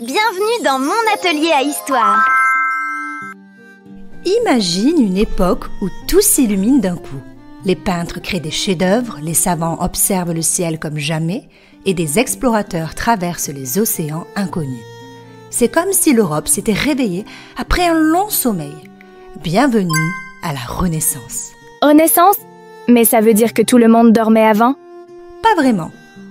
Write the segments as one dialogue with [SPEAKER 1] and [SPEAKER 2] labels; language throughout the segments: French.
[SPEAKER 1] Bienvenue dans mon atelier à histoire.
[SPEAKER 2] Imagine une époque où tout s'illumine d'un coup. Les peintres créent des chefs-d'œuvre, les savants observent le ciel comme jamais et des explorateurs traversent les océans inconnus. C'est comme si l'Europe s'était réveillée après un long sommeil. Bienvenue à la Renaissance.
[SPEAKER 3] Renaissance? Mais ça veut dire que tout le monde dormait avant?
[SPEAKER 2] Pas vraiment.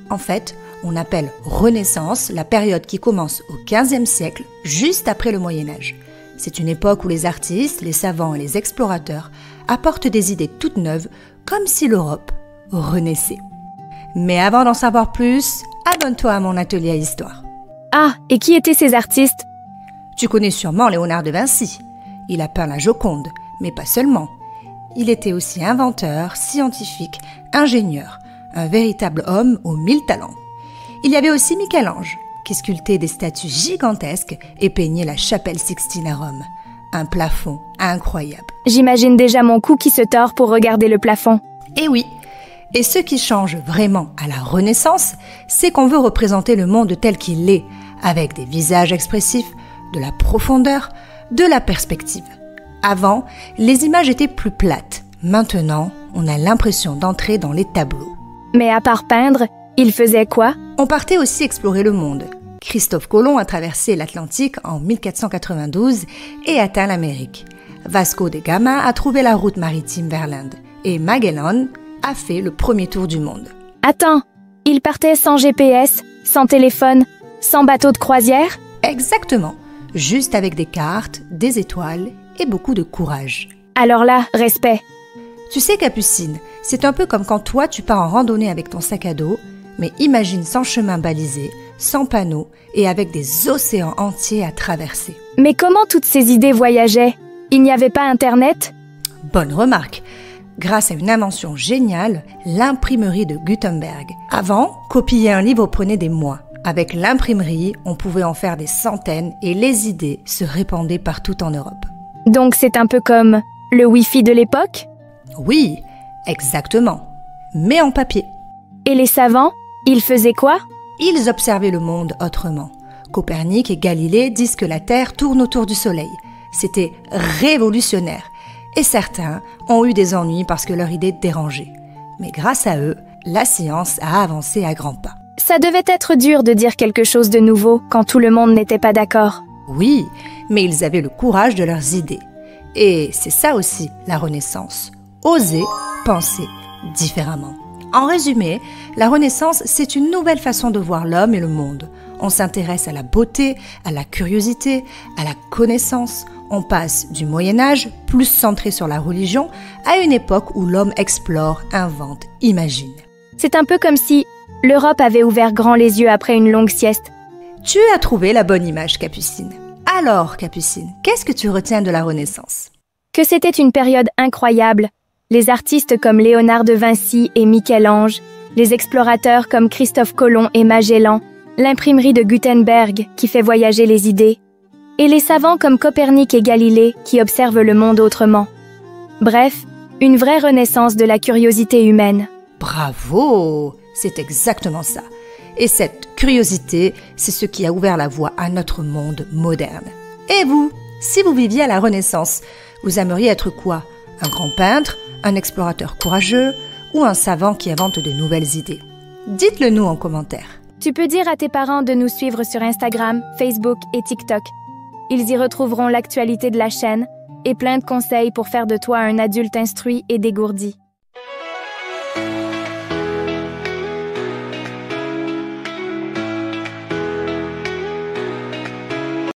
[SPEAKER 2] En fait, on appelle Renaissance la période qui commence au XVe siècle, juste après le Moyen-Âge. C'est une époque où les artistes, les savants et les explorateurs apportent des idées toutes neuves, comme si l'Europe renaissait. Mais avant d'en savoir plus, abonne-toi à mon atelier à histoire.
[SPEAKER 3] Ah, et qui étaient ces artistes?
[SPEAKER 2] Tu connais sûrement Léonard de Vinci. Il a peint la Joconde, mais pas seulement. Il était aussi inventeur, scientifique, ingénieur, un véritable homme aux 1000 talents. Il y avait aussi Michel-Ange, qui sculptait des statues gigantesques et peignait la chapelle Sixtine à Rome. Un plafond incroyable.
[SPEAKER 3] J'imagine déjà mon cou qui se tord pour regarder le plafond.
[SPEAKER 2] Et oui, et ce qui change vraiment à la Renaissance, c'est qu'on veut représenter le monde tel qu'il est, avec des visages expressifs, de la profondeur, de la perspective. Avant, les images étaient plus plates. Maintenant, on a l'impression d'entrer dans les tableaux.
[SPEAKER 3] Mais à part peindre, il faisait quoi?
[SPEAKER 2] On partait aussi explorer le monde. Christophe Colomb a traversé l'Atlantique en 1492 et atteint l'Amérique. Vasco de Gama a trouvé la route maritime vers l'Inde. Et Magellan a fait le premier tour du monde.
[SPEAKER 3] Attends, il partait sans GPS, sans téléphone, sans bateau de croisière?
[SPEAKER 2] Exactement, juste avec des cartes, des étoiles et beaucoup de courage.
[SPEAKER 3] Alors là, respect.
[SPEAKER 2] Tu sais Capucine, c'est un peu comme quand toi tu pars en randonnée avec ton sac à dos, mais imagine sans chemin balisé, sans panneaux et avec des océans entiers à traverser.
[SPEAKER 3] Mais comment toutes ces idées voyageaient? Il n'y avait pas Internet?
[SPEAKER 2] Bonne remarque. Grâce à une invention géniale, l'imprimerie de Gutenberg. Avant, copier un livre prenait des mois. Avec l'imprimerie, on pouvait en faire des centaines et les idées se répandaient partout en Europe.
[SPEAKER 3] Donc c'est un peu comme le Wi-Fi de l'époque?
[SPEAKER 2] Oui, exactement. Mais en papier.
[SPEAKER 3] Et les savants, ils faisaient quoi?
[SPEAKER 2] Ils observaient le monde autrement. Copernic et Galilée disent que la Terre tourne autour du Soleil. C'était révolutionnaire. Et certains ont eu des ennuis parce que leur idée dérangeait. Mais grâce à eux, la science a avancé à grands pas.
[SPEAKER 3] Ça devait être dur de dire quelque chose de nouveau quand tout le monde n'était pas d'accord.
[SPEAKER 2] Oui, mais ils avaient le courage de leurs idées. Et c'est ça aussi, la Renaissance. Oser penser différemment. En résumé, la Renaissance, c'est une nouvelle façon de voir l'homme et le monde. On s'intéresse à la beauté, à la curiosité, à la connaissance. On passe du Moyen-Âge, plus centré sur la religion, à une époque où l'homme explore, invente, imagine.
[SPEAKER 3] C'est un peu comme si l'Europe avait ouvert grand les yeux après une longue sieste.
[SPEAKER 2] Tu as trouvé la bonne image, Capucine. Alors, Capucine, qu'est-ce que tu retiens de la Renaissance?
[SPEAKER 3] Que c'était une période incroyable. Les artistes comme Léonard de Vinci et Michel-Ange, les explorateurs comme Christophe Colomb et Magellan, l'imprimerie de Gutenberg qui fait voyager les idées, et les savants comme Copernic et Galilée qui observent le monde autrement. Bref, une vraie renaissance de la curiosité humaine.
[SPEAKER 2] Bravo! C'est exactement ça. Et cette curiosité, c'est ce qui a ouvert la voie à notre monde moderne. Et vous, si vous viviez à la Renaissance, vous aimeriez être quoi? Un grand peintre, un explorateur courageux ou un savant qui invente de nouvelles idées? Dites-le nous en commentaire.
[SPEAKER 3] Tu peux dire à tes parents de nous suivre sur Instagram, Facebook et TikTok. Ils y retrouveront l'actualité de la chaîne et plein de conseils pour faire de toi un adulte instruit et dégourdi.